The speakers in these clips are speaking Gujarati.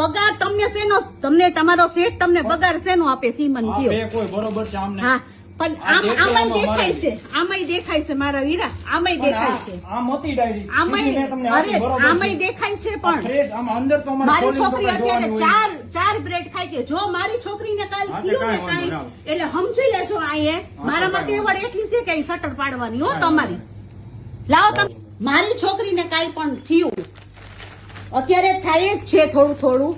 પગાર તમને શેનો, તમને તમારો શેઠ તમને પગાર શેનો આપે સીમન કયો? કોઈ બરોબર છે આમને. હા પણ આમાંય દેખાય છે, આમાંય દેખાય છે મારા વીરા, આમાંય દેખાય છે, આ મોટી ડાયરી આમાંય દેખાય છે. પણ અંદર તો મારી છોકરી અત્યારે ચાર બ્રેડ ખાય કે જો મારી છોકરીને કાલ થયું ને કાંઈ એટલે સમજી લેજો અહીંયા મારામાં તેવડ એટલી છે કે શટર પાડવાની હો તમારી. લાવો તમે મારી છોકરીને કાંઈ પણ થયું અત્યારે થાય જ છે થોડું થોડું,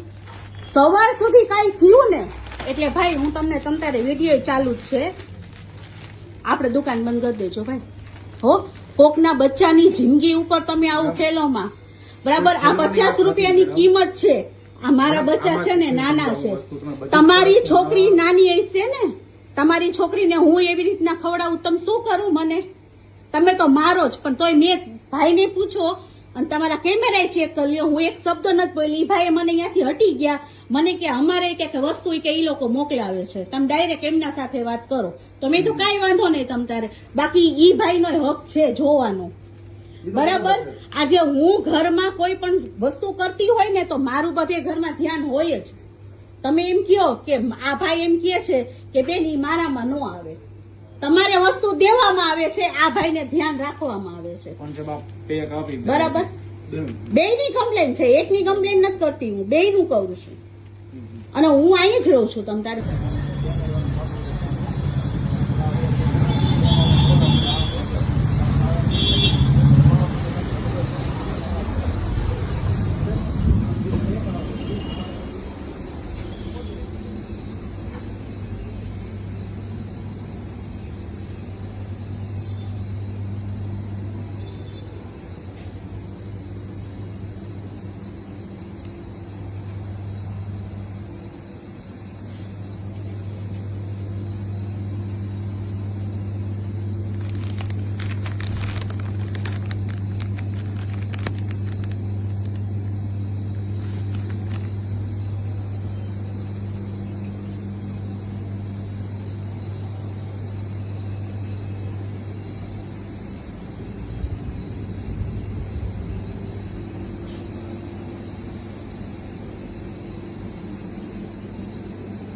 સવાર સુધી કાંઈ થયું ને એટલે ભાઈ હું તમને તમારે વિડીયો ચાલુ જ છે, આપણે દુકાન બંધ કરી દેજો ભાઈ. હો કોકના બચ્ચાની જિંદગી ઉપર તમે આવું ખેલોમાં, બરાબર? આ 50 રૂપિયાની કિંમત છે, આ મારા બચ્ચા છે ને નાના છે, તમારી છોકરી નાની હશે ને, તમારી છોકરીને હું એવી રીતના ખવડાવું તમે શું કરું? મને તમે તો મારો જ, પણ તોય મેં ભાઈને પૂછો અને તમારા કેમેરા ચેક કરી લ્યો, હું એક શબ્દ નથી બોલી. ભાઈ મને અહીંયાથી હટી ગયા, મને કે અમારે કે વસ્તુ કે એ લોકો મોકલાવે છે, તમે ડાયરેક્ટ એમના સાથે વાત કરો. તો મેં તો કઈ વાંધો નહીં તમ તારે, બાકી ઈ ભાઈ નો હક છે જોવાનો, બરાબર? આજે હું ઘરમાં કોઈ પણ વસ્તુ કરતી હોય ને તો મારું બધે ઘરમાં ધ્યાન હોય જ. તમે એમ કયો કે આ ભાઈ એમ કહે છે કે બેન ઈ મારામાં ન આવે, તમારે વસ્તુ દેવામાં આવે છે, આ ભાઈને ધ્યાન રાખવામાં આવે છે, બરાબર? બેયની કમ્પ્લેન છે, એકની કમ્પ્લેન નથી કરતી હું, બેયનું કરું છું અને હું અહીં જ રહું છું તમ તારે.